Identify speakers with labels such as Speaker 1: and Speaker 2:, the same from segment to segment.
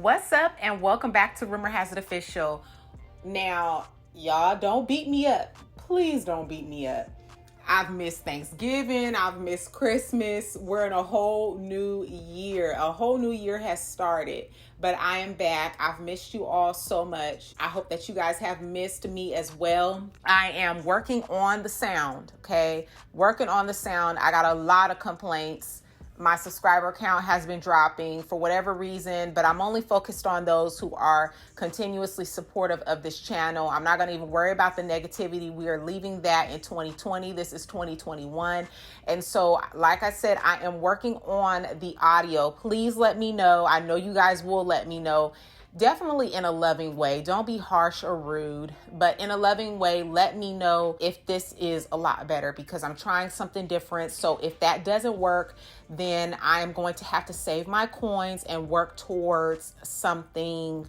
Speaker 1: What's up and welcome back to Rumor Has It Official. Now, y'all don't beat me up. Please don't beat me up. I've missed Thanksgiving. I've missed Christmas. We're in a whole new year. A whole new year has started, but I am back. I've missed you all so much. I hope that you guys have missed me as well. I am working on the sound, okay? Working on the sound. I got a lot of complaints. My subscriber count has been dropping for whatever reason, but I'm only focused on those who are continuously supportive of this channel. I'm not going to even worry about the negativity. We are leaving that in 2020. This is 2021. And so, like I said, I am working on the audio. Please let me know. I know you guys will let me know. Definitely in a loving way. Don't be harsh or rude, but in a loving way, let me know if this is a lot better because I'm trying something different. So if that doesn't work, then I'm going to have to save my coins and work towards something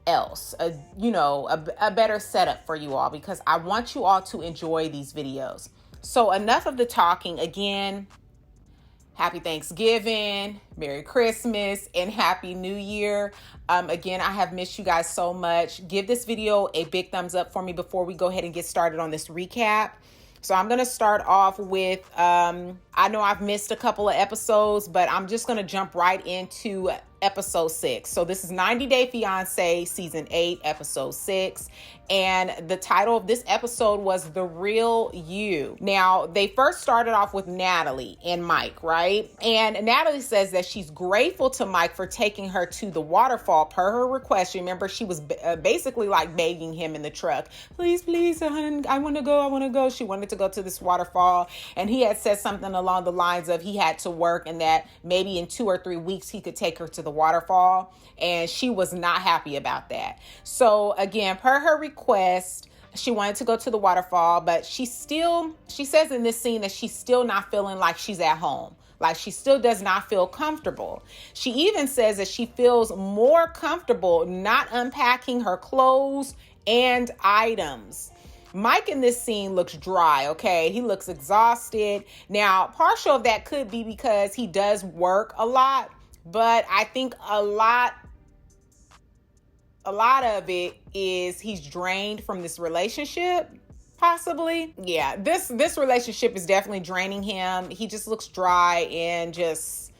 Speaker 1: else, a better setup for you all because I want you all to enjoy these videos. So enough of the talking. Again, Happy Thanksgiving, Merry Christmas, and Happy New Year. Again, I have missed you guys so much. Give this video a big thumbs up for me before we go ahead and get started on this recap. So I'm going to start off with, I know I've missed a couple of episodes, but I'm just going to jump right into episode 6. So this is 90 Day Fiance, season 8, episode 6. And the title of this episode was The Real You. Now, they first started off with Natalie and Mike, right? And Natalie says that she's grateful to Mike for taking her to the waterfall per her request. Remember, she was basically like begging him in the truck. Please, please, hon, I want to go. She wanted to go to this waterfall. And he had said something along the lines of he had to work and that maybe in 2 or 3 weeks he could take her to the waterfall. And she was not happy about that. So again, per her request, she wanted to go to the waterfall, but she says in this scene that she's still not feeling like she's at home. Like she still does not feel comfortable. She even says that she feels more comfortable not unpacking her clothes and items. Mike in this scene looks dry, okay? He looks exhausted. Now, partial of that could be because he does work a lot, but I think a lot of it is he's drained from this relationship, possibly. Yeah, this relationship is definitely draining him. He just looks dry and it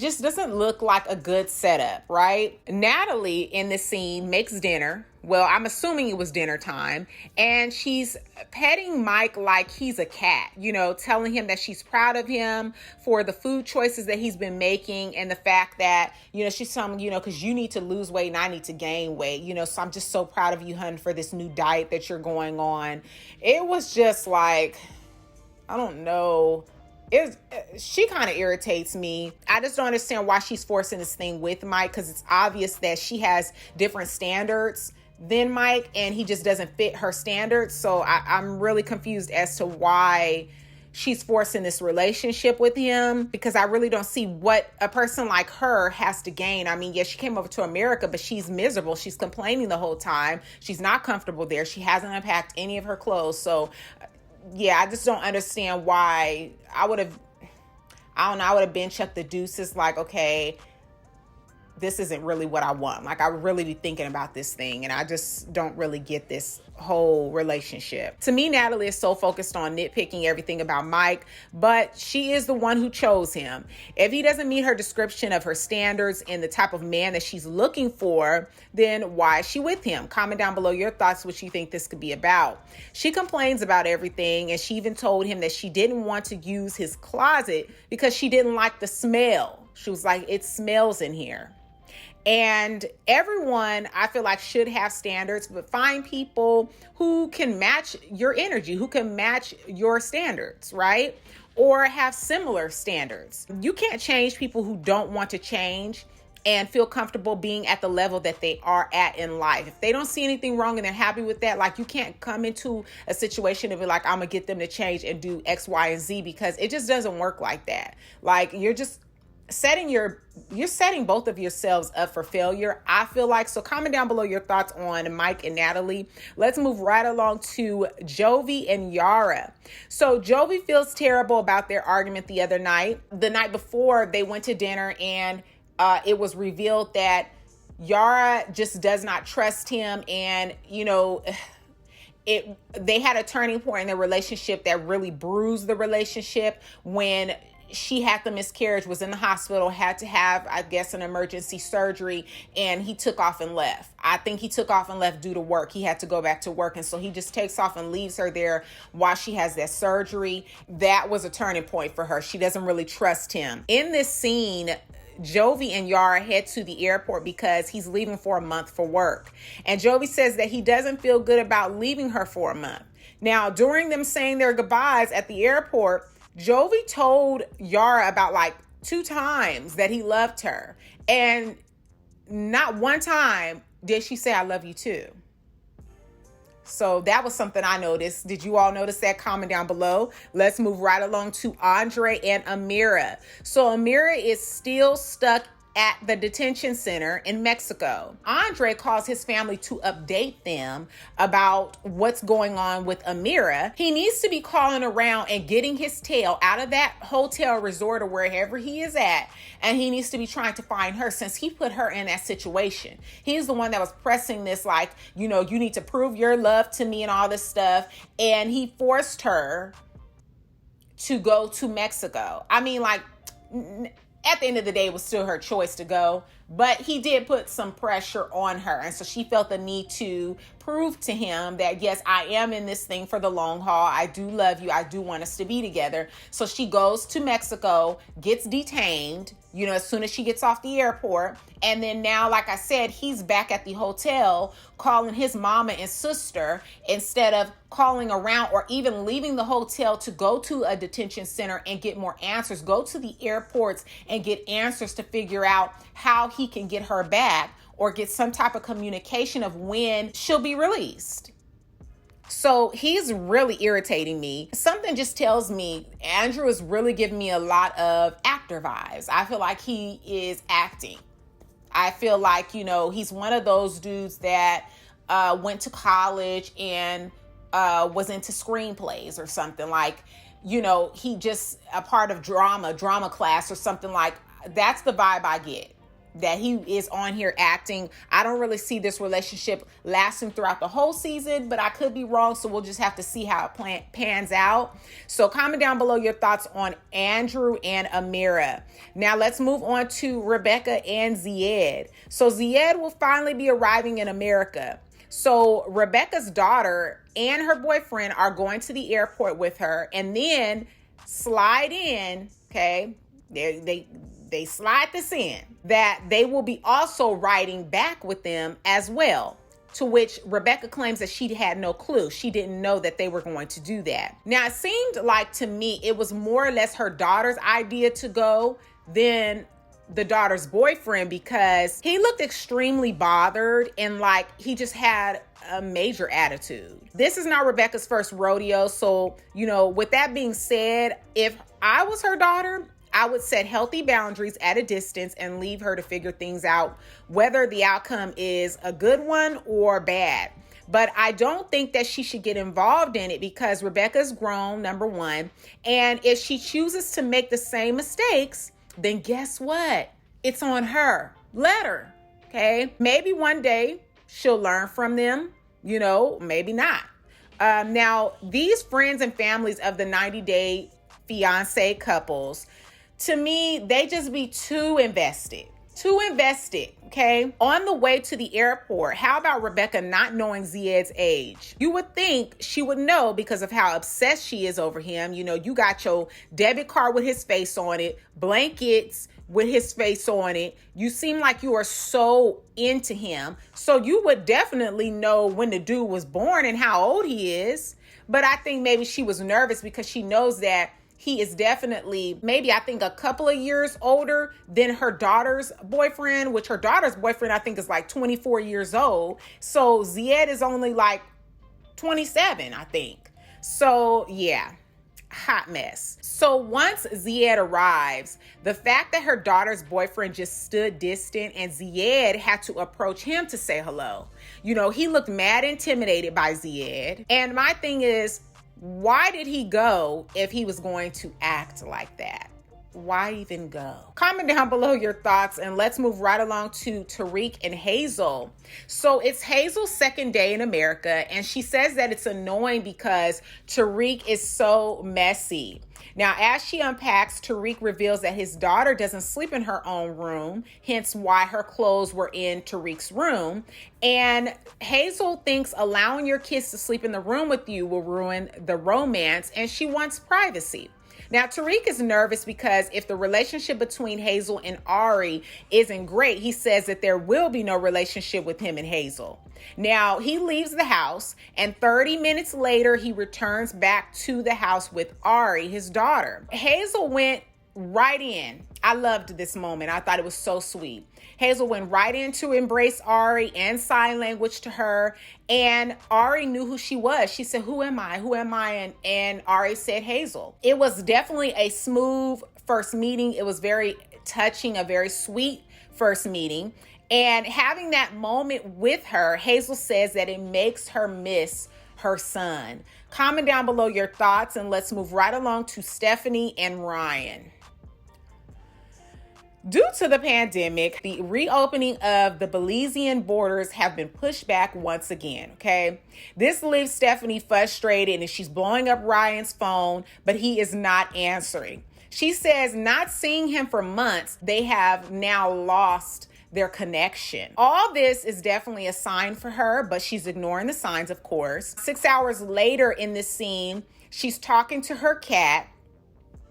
Speaker 1: just doesn't look like a good setup, right? Natalie in this scene makes dinner. Well, I'm assuming it was dinner time. And she's petting Mike like he's a cat, telling him that she's proud of him for the food choices that he's been making and the fact that, she's telling him, because you need to lose weight and I need to gain weight, so I'm just so proud of you, hun, for this new diet that you're going on. It was just like, I don't know. She kind of irritates me. I just don't understand why she's forcing this thing with Mike because it's obvious that she has different standards than Mike and he just doesn't fit her standards. So I'm really confused as to why she's forcing this relationship with him because I really don't see what a person like her has to gain. I mean, yes, she came over to America, but she's miserable. She's complaining the whole time. She's not comfortable there. She hasn't unpacked any of her clothes. So yeah, I just don't understand why I would have been chucked the deuces like, okay, this isn't really what I want. Like, I would really be thinking about this thing, and I just don't really get this whole relationship. To me, Natalie is so focused on nitpicking everything about Mike, but she is the one who chose him. If he doesn't meet her description of her standards and the type of man that she's looking for, then why is she with him? Comment down below your thoughts what you think this could be about. She complains about everything, and she even told him that she didn't want to use his closet because she didn't like the smell. She was like, it smells in here. And everyone, I feel like, should have standards, but find people who can match your energy, who can match your standards, right? Or have similar standards. You can't change people who don't want to change and feel comfortable being at the level that they are at in life. If they don't see anything wrong and they're happy with that, like, you can't come into a situation and be like, I'm gonna get them to change and do X, Y, and Z, because it just doesn't work like that. Like, you're setting both of yourselves up for failure, I feel like. So comment down below your thoughts on Mike and Natalie. Let's move right along to Jovi and Yara. So Jovi feels terrible about their argument the other night. The night before, they went to dinner and it was revealed that Yara just does not trust him, and they had a turning point in their relationship that really bruised the relationship when she had the miscarriage, was in the hospital, had to have, I guess, an emergency surgery, and he took off and left. I think he took off and left due to work. He had to go back to work, and so he just takes off and leaves her there while she has that surgery. That was a turning point for her. She doesn't really trust him. In this scene, Jovi and Yara head to the airport because he's leaving for a month for work. And Jovi says that he doesn't feel good about leaving her for a month. Now, during them saying their goodbyes at the airport, Jovi told Yara about like 2 times that he loved her. And not one time did she say, "I love you too." So that was something I noticed. Did you all notice that? Comment down below. Let's move right along to Andre and Amira. So Amira is still stuck at the detention center in Mexico. Andre calls his family to update them about what's going on with Amira. He needs to be calling around and getting his tail out of that hotel, resort, or wherever he is at. And he needs to be trying to find her, since he put her in that situation. He's the one that was pressing this, like, you need to prove your love to me and all this stuff. And he forced her to go to Mexico. I mean, like, at the end of the day, it was still her choice to go, but he did put some pressure on her. And so she felt the need to prove to him that, yes, I am in this thing for the long haul. I do love you. I do want us to be together. So she goes to Mexico, gets detained, as soon as she gets off the airport. And then now, like I said, he's back at the hotel calling his mama and sister instead of calling around or even leaving the hotel to go to a detention center and get more answers. Go to the airports and get answers to figure out how he can get her back or get some type of communication of when she'll be released. So he's really irritating me. Something just tells me Andrew is really giving me a lot of actor vibes. I feel like he is acting. I feel like, he's one of those dudes that went to college and was into screenplays or something. Like, he just a part of drama class or something. Like, that's the vibe I get, that he is on here acting. I don't really see this relationship lasting throughout the whole season, but I could be wrong. So we'll just have to see how it pans out. So comment down below your thoughts on Andrew and Amira. Now let's move on to Rebecca and Zied. So Zied will finally be arriving in America. So Rebecca's daughter and her boyfriend are going to the airport with her, and then slide in, okay? They slide this in, that they will be also riding back with them as well. To which Rebecca claims that she had no clue. She didn't know that they were going to do that. Now, it seemed like to me, it was more or less her daughter's idea to go than the daughter's boyfriend, because he looked extremely bothered and like he just had a major attitude. This is not Rebecca's first rodeo. So, with that being said, if I was her daughter, I would set healthy boundaries at a distance and leave her to figure things out, whether the outcome is a good one or bad. But I don't think that she should get involved in it, because Rebecca's grown, number one. And if she chooses to make the same mistakes, then guess what? It's on her. Let her, okay? Maybe one day she'll learn from them, maybe not. Now, these friends and families of the 90-day fiance couples, to me, they just be too invested, okay? On the way to the airport, how about Rebecca not knowing Zied's age? You would think she would know because of how obsessed she is over him. You got your debit card with his face on it, blankets with his face on it. You seem like you are so into him. So you would definitely know when the dude was born and how old he is. But I think maybe she was nervous because she knows that he is definitely, maybe I think a couple of years older than her daughter's boyfriend, which her daughter's boyfriend I think is like 24 years old. So Zied is only like 27, I think. So yeah, hot mess. So once Zied arrives, the fact that her daughter's boyfriend just stood distant and Zied had to approach him to say hello. He looked mad intimidated by Zied. And my thing is, why did he go if he was going to act like that? why even go? Comment down below your thoughts, and let's move right along to Tariq and Hazel. So it's Hazel's second day in America, and she says that it's annoying because Tariq is so messy. Now, as she unpacks, Tariq reveals that his daughter doesn't sleep in her own room, hence why her clothes were in Tariq's room. And Hazel thinks allowing your kids to sleep in the room with you will ruin the romance, and she wants privacy. Now, Tariq is nervous because if the relationship between Hazel and Ari isn't great, he says that there will be no relationship with him and Hazel. Now, he leaves the house, and 30 minutes later, he returns back to the house with Ari, his daughter. Hazel went right in. I loved this moment. I thought it was so sweet. Hazel went right in to embrace Ari and sign language to her. And Ari knew who she was. She said, "Who am I? Who am I?" And Ari said, "Hazel." It was definitely a smooth first meeting. It was very touching, a very sweet first meeting. And having that moment with her, Hazel says that it makes her miss her son. Comment down below your thoughts, and let's move right along to Stephanie and Ryan. Due to the pandemic, the reopening of the Belizean borders have been pushed back once again, okay? This leaves Stephanie frustrated, and she's blowing up Ryan's phone, but he is not answering. She says not seeing him for months, they have now lost their connection. All this is definitely a sign for her, but she's ignoring the signs, of course. 6 hours later in this scene, she's talking to her cat,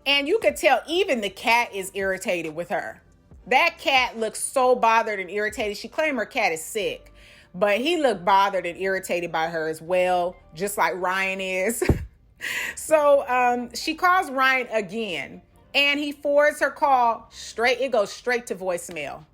Speaker 1: and you could tell even the cat is irritated with her. That cat looks so bothered and irritated. She claimed her cat is sick, but he looked bothered and irritated by her as well, just like Ryan is. So she calls Ryan again, and he forwards her call straight. It goes straight to voicemail.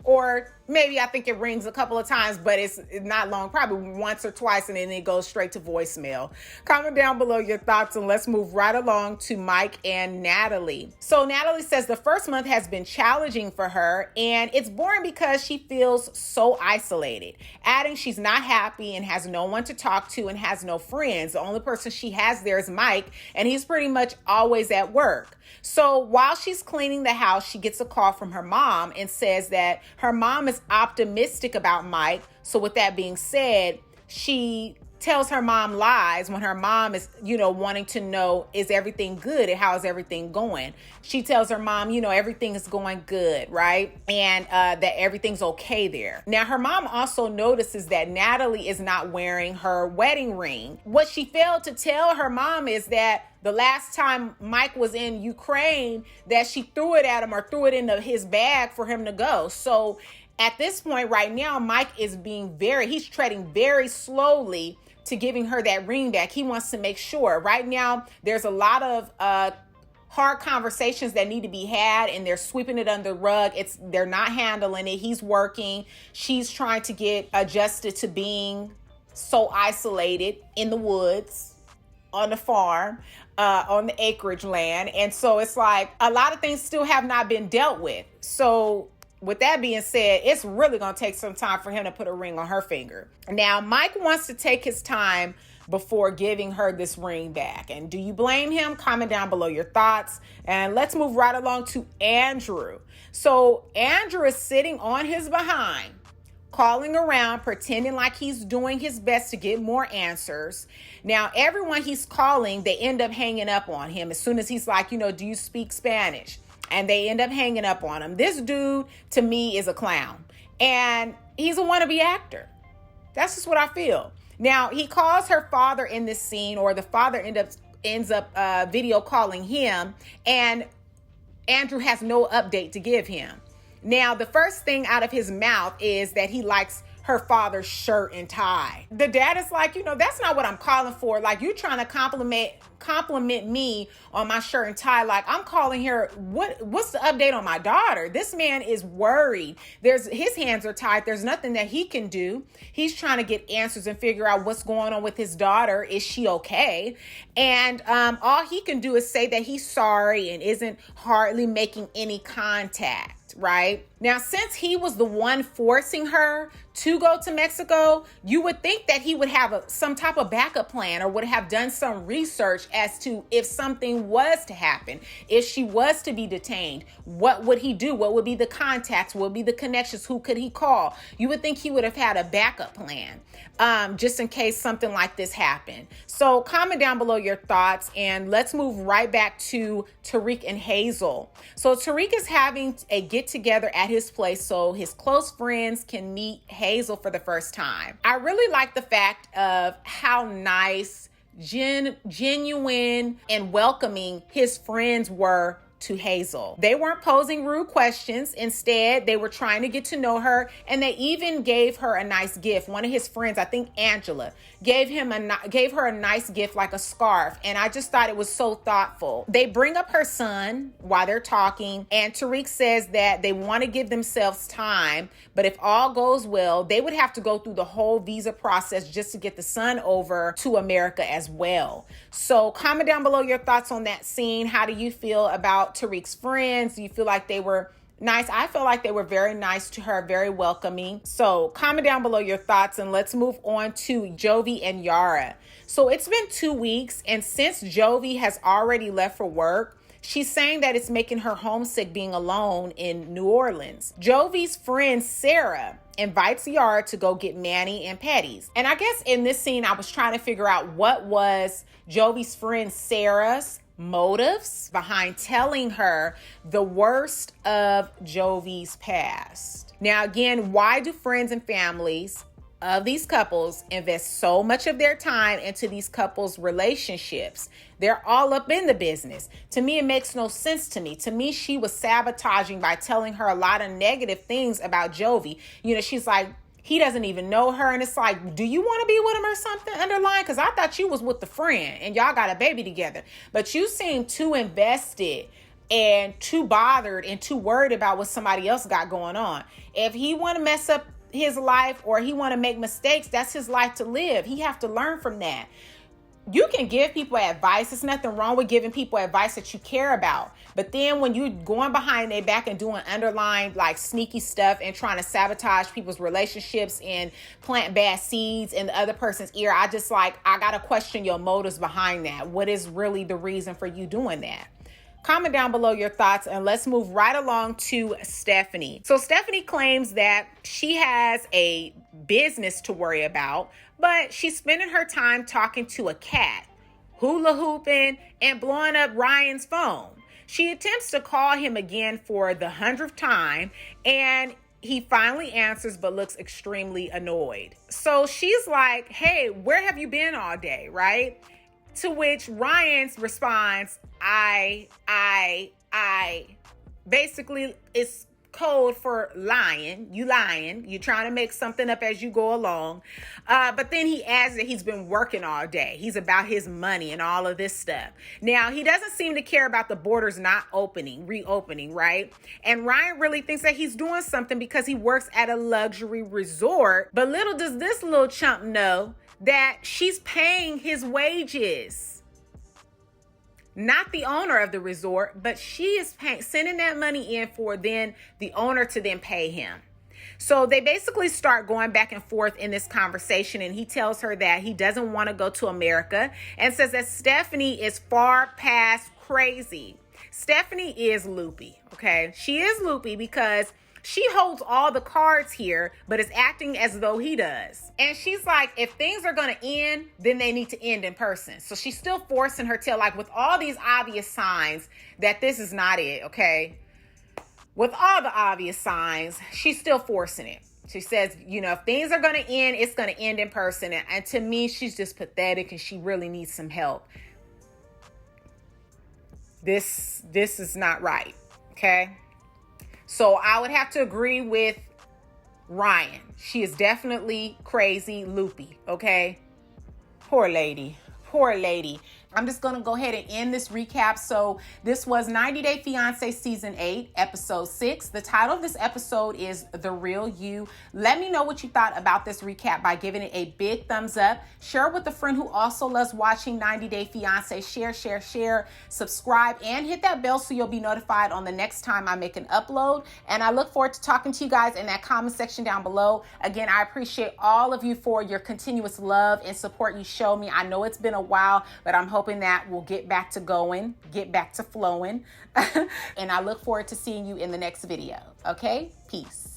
Speaker 1: Or maybe I think it rings a couple of times, but it's not long, probably once or twice, and then it goes straight to voicemail. Comment down below your thoughts, and let's move right along to Mike and Natalie. So Natalie says the first month has been challenging for her, and it's boring because she feels so isolated. Adding she's not happy and has no one to talk to and has no friends. The only person she has there is Mike, and he's pretty much always at work. So while she's cleaning the house, she gets a call from her mom and says that her mom is optimistic about Mike. So with that being said, she tells her mom lies when her mom is, wanting to know, is everything good and how is everything going? She tells her mom, everything is going good, right? And that everything's okay there. Now, her mom also notices that Natalie is not wearing her wedding ring. What she failed to tell her mom is that the last time Mike was in Ukraine, that she threw it at him or threw it into his bag for him to go. So at this point right now, Mike is he's treading very slowly to giving her that ring back. He wants to make sure. Right now, there's a lot of hard conversations that need to be had, and they're sweeping it under the rug. They're not handling it. He's working. She's trying to get adjusted to being so isolated in the woods, on the farm, on the acreage land. And so it's like a lot of things still have not been dealt with. So with that being said, it's really going to take some time for him to put a ring on her finger. Now, Mike wants to take his time before giving her this ring back. And do you blame him? Comment down below your thoughts. And let's move right along to Andrew. So Andrew is sitting on his behind, calling around, pretending like he's doing his best to get more answers. Now, everyone he's calling, they end up hanging up on him as soon as he's like, do you speak Spanish? And they end up hanging up on him. This dude, to me, is a clown. And he's a wannabe actor. That's just what I feel. Now, he calls her father in this scene, or the father ends up video calling him. And Andrew has no update to give him. Now, the first thing out of his mouth is that he likes her father's shirt and tie. The dad is like, that's not what I'm calling for. Like, you're trying to compliment me on my shirt and tie. Like, I'm calling here, what's the update on my daughter? This man is worried. His hands are tied. There's nothing that he can do. He's trying to get answers and figure out what's going on with his daughter. Is she okay? And all he can do is say that he's sorry and isn't hardly making any contact. right? Now, since he was the one forcing her to go to Mexico, you would think that he would have some type of backup plan or would have done some research as to if something was to happen, if she was to be detained, what would he do? What would be the contacts? What would be the connections? Who could he call? You would think he would have had a backup plan just in case something like this happened. So comment down below your thoughts and let's move right back to Tariq and Hazel. So Tariq is having a get together at his place so his close friends can meet Hazel for the first time. I really like the fact of how nice, genuine, and welcoming his friends were to Hazel. They weren't posing rude questions. Instead, they were trying to get to know her, and they even gave her a nice gift. One of his friends, I think Angela, gave her a nice gift like a scarf, and I just thought it was so thoughtful. They bring up her son while they're talking, and Tariq says that they want to give themselves time, but if all goes well, they would have to go through the whole visa process just to get the son over to America as well. So comment down below your thoughts on that scene. How do you feel about Tariq's friends? Do you feel like they were nice? I feel like they were very nice to her, very welcoming. So comment down below your thoughts and let's move on to Jovi and Yara. So it's been 2 weeks, and since Jovi has already left for work, she's saying that it's making her homesick being alone in New Orleans. Jovi's friend Sarah invites Yara to go get mani and petties. And I guess in this scene, I was trying to figure out what was Jovi's friend Sarah's motives behind telling her the worst of Jovi's past. Now, again, why do friends and families of these couples invest so much of their time into these couples' relationships? They're all up in the business. To me, it makes no sense to me. To me, she was sabotaging by telling her a lot of negative things about Jovi. You know, she's like, he doesn't even know her. And it's like, do you want to be with him or something underlying? Because I thought you was with the friend and y'all got a baby together. But you seem too invested and too bothered and too worried about what somebody else got going on. If he want to mess up his life or he want to make mistakes, that's his life to live. He have to learn from that. You can give people advice. There's nothing wrong with giving people advice that you care about. But then when you're going behind their back and doing underlying like sneaky stuff and trying to sabotage people's relationships and plant bad seeds in the other person's ear, I got to question your motives behind that. What is really the reason for you doing that? Comment down below your thoughts and let's move right along to Stephanie. So Stephanie claims that she has a business to worry about, but she's spending her time talking to a cat, hula hooping, and blowing up Ryan's phone. She attempts to call him again for the 100th time, and he finally answers but looks extremely annoyed. So she's like, hey, where have you been all day, right? To which Ryan responds, I. Basically, it's code for lying. You lying. You're trying to make something up as you go along. But then he adds that he's been working all day. He's about his money and all of this stuff. Now, he doesn't seem to care about the borders not reopening, right? And Ryan really thinks that he's doing something because he works at a luxury resort. But little does this little chump know that she's paying his wages. Not the owner of the resort, but she is sending that money in for then the owner to then pay him. So they basically start going back and forth in this conversation, and he tells her that he doesn't want to go to America and says that Stephanie is far past crazy. Stephanie is loopy, okay? She is loopy because she holds all the cards here, but is acting as though he does. And she's like, if things are going to end, then they need to end in person. So she's still forcing her tail, like with all these obvious signs that this is not it, okay? With all the obvious signs, she's still forcing it. She says, you know, if things are going to end, it's going to end in person. And to me, she's just pathetic and she really needs some help. This is not right, okay? So I would have to agree with Ryan. She is definitely crazy, loopy, okay? Poor lady. I'm just going to go ahead and end this recap. So this was 90 Day Fiance Season 8, Episode 6. The title of this episode is The Real You. Let me know what you thought about this recap by giving it a big thumbs up. Share with a friend who also loves watching 90 Day Fiance. Share, subscribe, and hit that bell so you'll be notified on the next time I make an upload. And I look forward to talking to you guys in that comment section down below. Again, I appreciate all of you for your continuous love and support you show me. I know it's been a while, but I'm hoping that we'll get back to going, get back to flowing. And I look forward to seeing you in the next video. Okay? Peace.